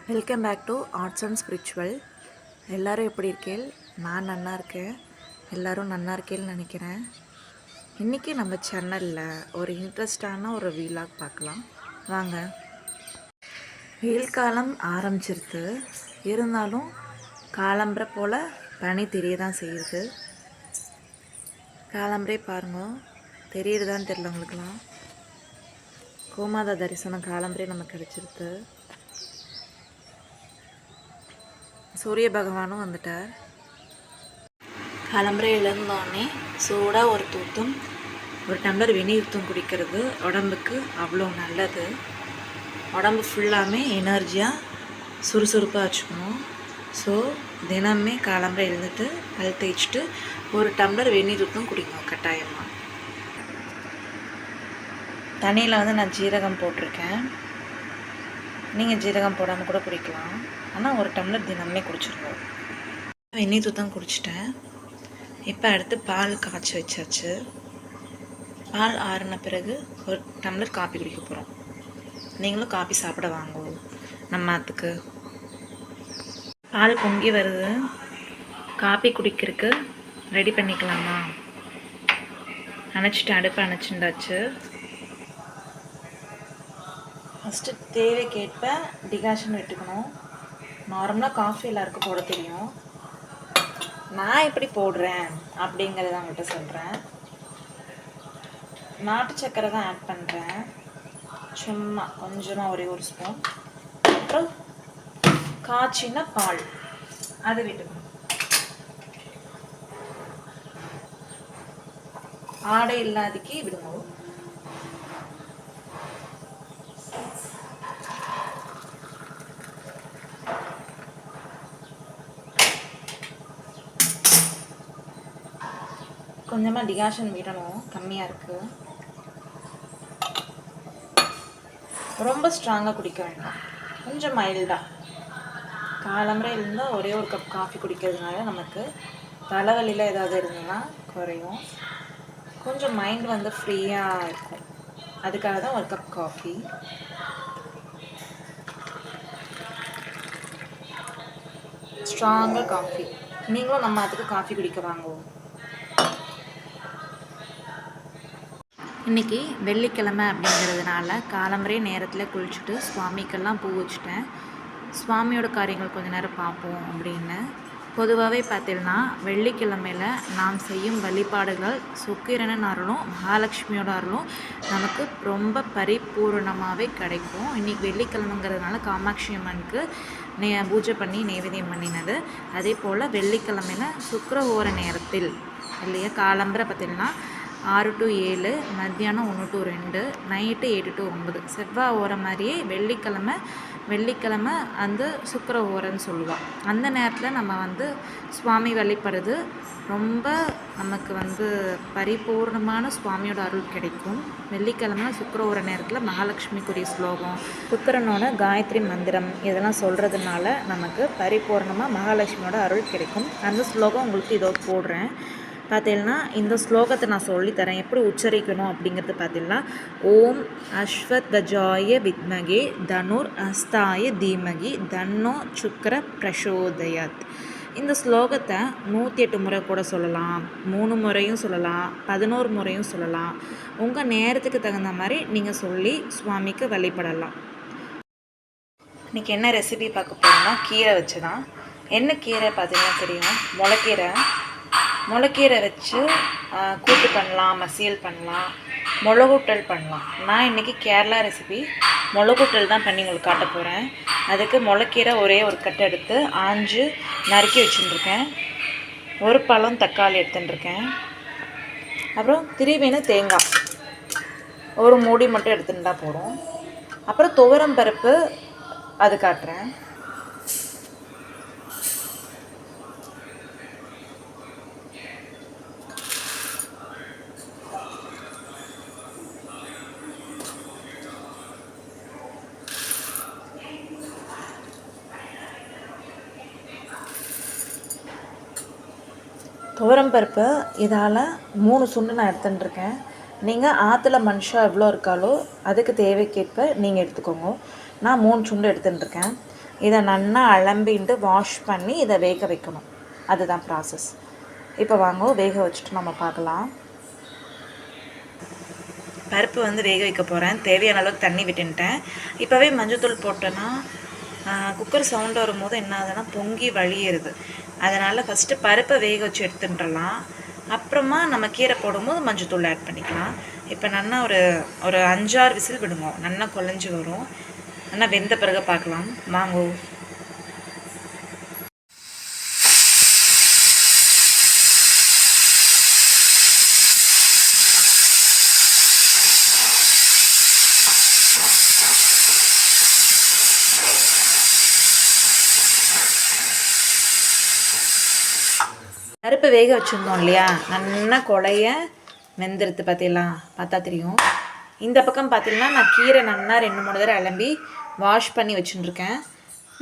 Welcome back to arts and spiritual. எல்லோரும் எப்படி இருக்கேள்? நான் நல்லா இருக்கேன். எல்லோரும் நல்லா இருக்கேன்னு நினைக்கிறேன். இன்றைக்கி நம்ம சேனலில் ஒரு இன்ட்ரெஸ்டான ஒரு வீலாக் பார்க்கலாம் வாங்க. வெயில் காலம் ஆரம்பிச்சிருது, இருந்தாலும் காலம்பரை போல் பனி தெரிய தான் செய்யுது. காலம்பரே பாருங்க, தெரியுதுதான்னு தெரியல உங்களுக்குலாம். கோமாதா தரிசனம் காலம்பரே நமக்கு கிடச்சிருது. சூரிய பகவானும் வந்துட்டார். கிளம்புற எழுந்தோடனே சூடாக ஒரு தூத்தும் ஒரு டம்ளர் வெந்நீர்த்தும் குடிக்கிறது உடம்புக்கு அவ்வளோ நல்லது. உடம்பு ஃபுல்லாமே எனர்ஜியாக சுறுசுறுப்பாக வச்சுக்கணும். ஸோ தினமே கிளம்புற எழுந்துட்டு பல் தேய்ச்சிட்டு ஒரு டம்ளர் வெந்நீர்த்தும் குடிக்கணும் கட்டாயமாக. தண்ணியில் வந்து நான் ஜீரகம் போட்டிருக்கேன். நீங்கள் ஜீரகம் போடாமல் கூட குடிக்கலாம். ஆனால் ஒரு டம்ளர் தினமே குடிச்சிருக்கோம். வெந்நீர் தூத்தம் குடிச்சிட்டேன். இப்போ அடுத்து பால் காய்ச்சி வச்சாச்சு. பால் ஆறின பிறகு ஒரு டம்ளர் காப்பி குடிக்க போகிறோம். நீங்களும் காப்பி சாப்பிட வாங்குவோம் நம்ம அதுக்கு. பால் பொங்கி வருது, காப்பி குடிக்கிறதுக்கு ரெடி பண்ணிக்கலாமா? அணைச்சிட்டு அடுப்பு அணைச்சிண்டாச்சு. ஃபஸ்ட்டு தேவைக்கேற்ப டிகாஷன் விட்டுக்கணும். நார்மலாக காஃபி எல்லாருக்கும் போட தெரியும். நான் எப்படி போடுறேன் அப்படிங்கிறத அவங்கள்ட்ட சொல்கிறேன். நாட்டு சக்கரை தான் ஆட் பண்ணுறேன், சும்மா கொஞ்சமாக ஒரே ஒரு ஸ்பூன். அப்புறம் காய்ச்சின பால் அது விட்டுக்கணும். ஆடை இல்லாதக்கு விடுங்க. கொஞ்சமாக டிகாஷன் விடணும், கம்மியாக இருக்குது. ரொம்ப ஸ்ட்ராங்காக குடிக்க வேண்டாம், கொஞ்சம் மைல்டாக. காலம்பரை இருந்தால் ஒரே ஒரு கப் காஃபி குடிக்கிறதுனால நமக்கு தலைவலியில் ஏதாவது இருந்ததுன்னா குறையும். கொஞ்சம் மைண்ட் வந்து ஃப்ரீயாக இருக்கும். அதுக்காக தான் ஒரு கப் காஃபி. ஸ்ட்ராங்காக காஃபி. நீங்களும் நம்ம அதுக்கு காஃபி குடிக்க வாங்குவோம். இன்றைக்கி வெள்ளிக்கிழமை அப்படிங்கிறதுனால காலம்பரே நேரத்தில் குளிச்சுட்டு சுவாமிக்கெல்லாம் பூ வச்சுட்டேன். சுவாமியோட காரியங்கள் கொஞ்சம் நேரம் பார்ப்போம் அப்படின்னு. பொதுவாகவே பார்த்தீங்கன்னா வெள்ளிக்கிழமையில் நாம் செய்யும் வழிபாடுகள் சுக்கிரனன் அருளும் மகாலட்சுமியோட அருளும் நமக்கு ரொம்ப பரிபூர்ணமாகவே கிடைக்கும். இன்றைக்கி வெள்ளிக்கிழமைங்கிறதுனால காமாட்சி அம்மனுக்கு பூஜை பண்ணி நைவேத்தியம் பண்ணினது. அதே போல் வெள்ளிக்கிழமையில் சுக்கிரஹோர நேரத்தில் இல்லையா, காலம்பரை பார்த்திங்கன்னா 6 to 7, மத்தியானம் 1 to 2, நைட்டு 8 to 9. செவ்வாய் ஓர மாதிரியே வெள்ளிக்கிழமை அந்த சுக்கிர ஓரன்னு சொல்லுவாள். அந்த நேரத்தில் நம்ம வந்து சுவாமி வழிபடுறது ரொம்ப நமக்கு வந்து பரிபூர்ணமான சுவாமியோட அருள் கிடைக்கும். வெள்ளிக்கிழமை சுக்கிர ஓர நேரத்தில் மகாலட்சுமிக்குரிய ஸ்லோகம், சுக்கிரனோட காயத்ரி மந்திரம் இதெல்லாம் சொல்கிறதுனால நமக்கு பரிபூர்ணமாக மகாலட்சுமியோட அருள் கிடைக்கும். அந்த ஸ்லோகம் உங்களுக்கு இதோ போடுறேன் பார்த்தீங்கன்னா. இந்த ஸ்லோகத்தை நான் சொல்லித்தரேன் எப்படி உச்சரிக்கணும் அப்படிங்கிறது. பார்த்தீங்கன்னா, ஓம் அஸ்வத்வஜாய வித்மகே தனுர் அஸ்தாய தீமகி தன்னோ சுக்கர பிரசோதயாத். இந்த ஸ்லோகத்தை 108 முறை கூட சொல்லலாம், 3 முறையும் சொல்லலாம், 11 முறையும் சொல்லலாம். உங்கள் நேரத்துக்கு தகுந்த மாதிரி நீங்கள் சொல்லி சுவாமிக்கு வழிபடலாம். இன்றைக்கி என்ன ரெசிபி பார்க்க போகிறோம்னா கீரை வச்சு தான். என்ன கீரை பார்த்தீங்கன்னா தெரியும், முளைக்கீரை வச்சு கூட்டு பண்ணலாம், மசியல் பண்ணலாம், மிளகுட்டல் பண்ணலாம். நான் இன்றைக்கி கேரளா ரெசிபி மிளகுட்டல் தான் பண்ணி உங்களுக்கு காட்ட போகிறேன். அதுக்கு முளைக்கீரை ஒரே ஒரு கட்டு எடுத்து ஆஞ்சு நறுக்கி வச்சுட்டுருக்கேன். ஒரு பழம் தக்காளி எடுத்துட்டுருக்கேன். அப்புறம் திருவின தேங்காய் ஒரு மூடி மட்டும் எடுத்துட்டா போதும். அப்புறம் துவரம் பருப்பு அது காட்டுறேன். துவரம்பருப்பு இதால் 3 சுண்டு நான் எடுத்துட்டுருக்கேன். நீங்கள் ஆற்றுல மனுஷா எவ்வளோ இருக்காலோ அதுக்கு தேவைக்கேற்ப நீங்கள் எடுத்துக்கோங்க. நான் 3 சுண்டு எடுத்துட்டுருக்கேன். இதை நல்லா அலம்பிட்டு வாஷ் பண்ணி இதை வேக வைக்கணும். அதுதான் ப்ராசஸ். இப்போ வாங்க வேக வச்சுட்டு நம்ம பார்க்கலாம். பருப்பு வந்து வேக வைக்க போகிறேன். தேவையான அளவுக்கு தண்ணி விட்டுன்ட்டேன். இப்போவே மஞ்சள்தூள் போட்டேன்னா குக்கர் சவுண்டு வரும்போது என்ன ஆகுதுன்னா பொங்கி வழியிறது. அதனால் ஃபஸ்ட்டு பருப்பை வேக வச்சு எடுத்துட்டுலாம், அப்புறமா நம்ம கீரை போடும்போது மஞ்சள்தூள் ஆட் பண்ணிக்கலாம். இப்போ நல்லா ஒரு 5-6 விசில் விடுங்க, நல்லா குழஞ்சி வரும். நல்லா வெந்த பிறகு பார்க்கலாம் வாங்கோ. பருப்பு வேக வச்சுருந்தோம் இல்லையா, நல்லா குழைய வெந்துருது. பார்த்தா தெரியும். இந்த பக்கம் பார்த்தீங்கன்னா நான் கீரை நல்லா 2-3 தடவை அலம்பி வாஷ் பண்ணி வச்சுட்டுருக்கேன்.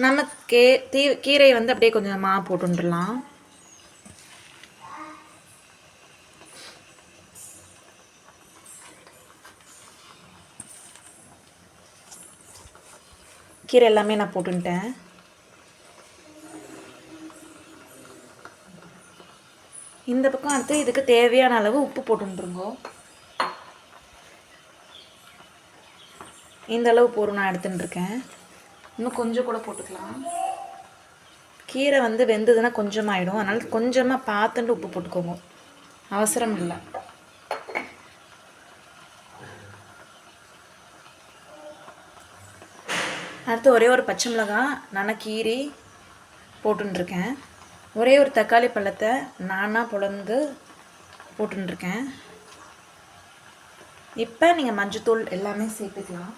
நம்ம கீரையை வந்து அப்படியே கொஞ்சமாக போட்டுடலாம். கீரை எல்லாமே நான் போட்டுட்டேன். இந்த பக்கம் அடுத்து இதுக்கு தேவையான அளவு உப்பு போட்டுருங்கோ. இந்த அளவு போரும் நான் எடுத்துட்டுருக்கேன். இன்னும் கொஞ்சம் கூட போட்டுக்கலாம். கீரை வந்து வெந்ததுன்னா கொஞ்சமாகிடும், அதனால் கொஞ்சமாக பார்த்துட்டு உப்பு போட்டுக்கோங்க, அவசரம் இல்லை. அடுத்து ஒரே ஒரு பச்சை மிளகாய் நான் கீரி போட்டுருக்கேன். ஒரே ஒரு தக்காளி பழத்தை நானாக பொளந்து போட்டுருக்கேன். இப்போ நீங்கள் மஞ்சத்தூள் எல்லாமே சேர்த்துக்கலாம்.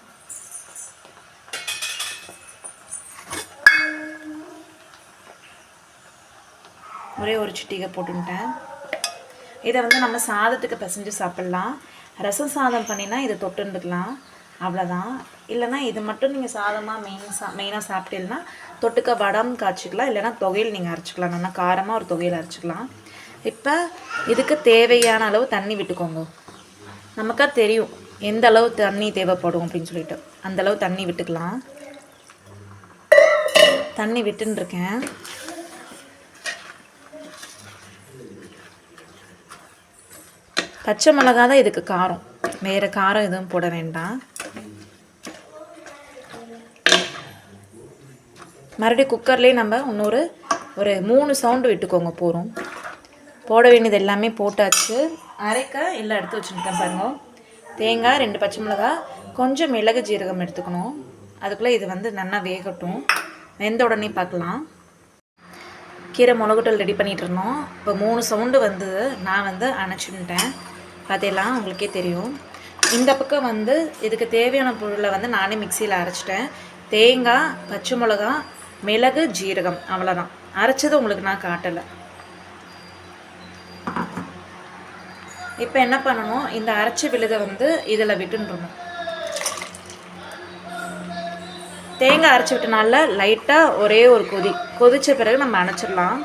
ஒரே ஒரு சிட்டிகை போட்டுட்டேன். இதை வந்து நம்ம சாதத்துக்கு பிசைஞ்சு சாப்பிட்லாம். ரசம் சாதம் பண்ணினா இதை தொட்டுருக்கலாம், அவ்வளோதான். இல்லைனா இது மட்டும் நீங்கள் சாதமாக மெயினாக சாப்பிட்டீங்கன்னா தொட்டுக்க வடம் காய்ச்சிக்கலாம், இல்லைனா தொகையில் நீங்கள் அரைச்சிக்கலாம். நல்லா காரமாக ஒரு தொகையில் அரைச்சிக்கலாம். இப்போ இதுக்கு தேவையான அளவு தண்ணி விட்டுக்கோங்க. நமக்கா தெரியும் எந்த அளவு தண்ணி தேவைப்படும் அப்படின்னு சொல்லிட்டு அந்தளவு தண்ணி விட்டுக்கலாம். தண்ணி விட்டுருக்கேன். பச்சை மிளகா தான் இதுக்கு காரம், வேறு காரம் எதுவும் போட வேண்டாம். மறுபடியும் குக்கர்லேயே நம்ம இன்னொரு 3 சவுண்டு விட்டுக்கோங்க போகிறோம். போட வேண்டியது எல்லாமே போட்டாச்சு. அரைக்க எல்லாம் எடுத்து வச்சுருக்கேன் பாருங்க. தேங்காய், 2 பச்சை மிளகாய், கொஞ்சம் மிளகு ஜீரகம் எடுத்துக்கணும். அதுக்குள்ளே இது வந்து நல்லா வேகட்டும். வெந்த உடனே பார்க்கலாம். கீரை மிளகுட்டல் ரெடி பண்ணிகிட்டு இருந்தோம். இப்போ 3 சவுண்டு வந்து நான் வந்து அணைச்சிட்டேன். பார்த்தீங்களா, உங்களுக்கே தெரியும். இந்த பக்கம் வந்து இதுக்கு தேவையான பொருளை வந்து நானே மிக்சியில் அரைச்சிட்டேன். தேங்காய், பச்சை மிளகா, மிளகு, ஜீரகம், அவ்வளோதான். அரைச்சது உங்களுக்கு நான் காட்டலை. இப்போ என்ன பண்ணணும், இந்த அரைச்ச விழுதை வந்து இதில் விட்டுன்றணும். தேங்காய் அரைச்சி விட்டனால லைட்டாக ஒரே ஒரு கொதித்த பிறகு நம்ம அணைச்சிடலாம்.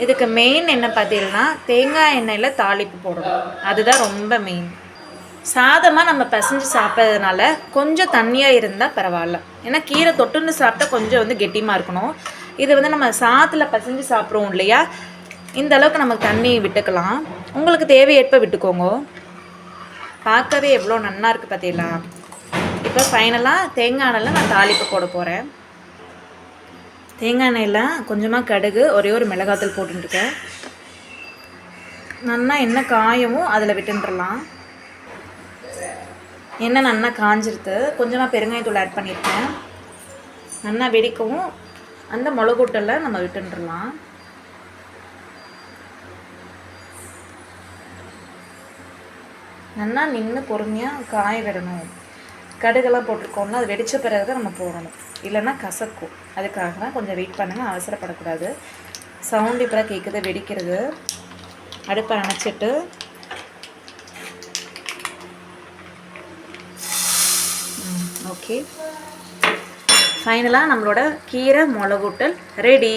இதுக்கு மெயின் என்ன பார்த்தீங்கன்னா தேங்காய் எண்ணெயில் தாளிப்பு போடணும், அதுதான் ரொம்ப மெயின். சாதமாக நம்ம பிசைஞ்சு சாப்பிட்றதுனால கொஞ்சம் தண்ணியாக இருந்தால் பரவாயில்ல. ஏன்னா கீரை தொட்டுன்னு சாப்பிட்டா கொஞ்சம் வந்து கெட்டியமாக இருக்கணும். இது வந்து நம்ம சாதத்தில் பிசைஞ்சு சாப்பிட்றோம் இல்லையா, இந்த அளவுக்கு நமக்கு தண்ணி விட்டுக்கலாம். உங்களுக்கு தேவையேற்ப விட்டுக்கோங்க. பார்க்கவே எவ்வளோ நல்லா இருக்குது பார்த்தீங்களா. இப்போ ஃபைனலாக தேங்காய் எண்ணெயில் நான் தாளிப்பு போட போகிறேன். தேங்காய் எண்ணெயில் கொஞ்சமாக கடுகு, ஒரே ஒரு மிளகாத்தூள் போட்டுருக்கேன். நல்லா எண்ணெய் காயவும் அதில் விட்டுன்றலாம். எண்ணெய் நல்லா காஞ்சிருது. கொஞ்சமாக பெருங்காயத்தூள் ஆட் பண்ணியிருக்கேன். நல்லா வெடிக்கவும் அந்த மிளகுட்டலில் நம்ம விட்டுன்றலாம். நல்லா நின்று பொறுமையாக காய விடணும். கடுகெல்லாம் போட்டிருக்கோம்னா அது வெடித்த பிறகு தான் நம்ம போடணும், இல்லைன்னா கசக்கும். அதுக்காக தான் கொஞ்சம் வெயிட் பண்ணுங்கள், அவசரப்படக்கூடாது. சவுண்டு இப்போ கேட்குது, வெடிக்கிறது. அடுப்பை அணைச்சிட்டு ஓகே, ஃபைனலாக நம்மளோட கீரை மிளகுட்டல் ரெடி.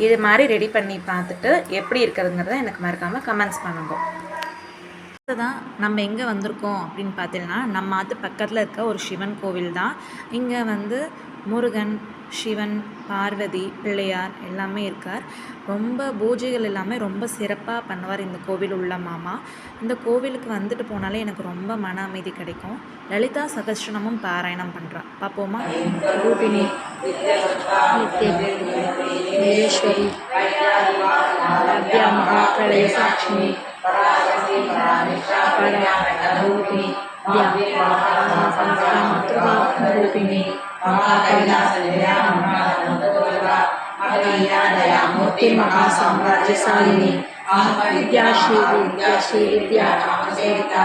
இது மாதிரி ரெடி பண்ணி பார்த்துட்டு எப்படி இருக்கிறதுங்கிறத எனக்கு மறக்காமல் கமெண்ட்ஸ் பண்ணுங்க. தான் நம்ம எங்கே வந்திருக்கோம் அப்படின்னு பார்த்தீங்கன்னா நம்ம அது பக்கத்தில் இருக்க ஒரு சிவன் கோவில் தான். இங்கே வந்து முருகன், சிவன், பார்வதி, பிள்ளையார் எல்லாமே இருக்கார். ரொம்ப பூஜைகள் எல்லாமே ரொம்ப சிறப்பாக பண்ணுவார் இந்த கோவில் உள்ள மாமா. இந்த கோவிலுக்கு வந்துட்டு போனாலே எனக்கு ரொம்ப மன அமைதி கிடைக்கும். லலிதா சகஸ்ரநாமம் பாராயணம் பண்ணுறா. பார்ப்போமா? ரூபிணி, நித்ய வீரேஸ்வரி, அவ்யா மகாபிரளய சாட்சினி, ரூபிணி, ரூபிணி, மூர்த்தி மகா சாம்ராஜ்யசாலினி, வித்யாஸ்ரீ வித்யா காமசேவிகா,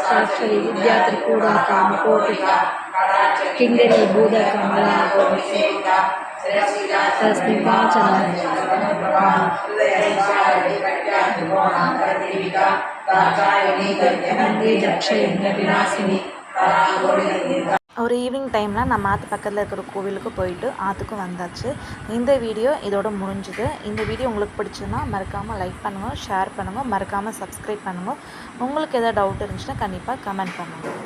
சாஸ்திரி வித்யா திரிபுரா காமகோட்டிகா, கிங்கரி பூத கமலா தஸ்மிவாச்சனம் விநாசினி. ஒரு ஈவினிங் டைமில் நம்ம ஆற்று பக்கத்தில் இருக்கிற கோவிலுக்கு போயிட்டு ஆற்றுக்கும் வந்தாச்சு. இந்த வீடியோ இதோட முடிஞ்சுது. இந்த வீடியோ உங்களுக்கு பிடிச்சதுன்னா மறக்காமல் லைக் பண்ணுங்கள், ஷேர் பண்ணுங்கள், மறக்காமல் சப்ஸ்கிரைப் பண்ணுங்கள். உங்களுக்கு எதாவது டவுட் இருந்துச்சுன்னா கண்டிப்பாக கமெண்ட் பண்ணுங்கள்.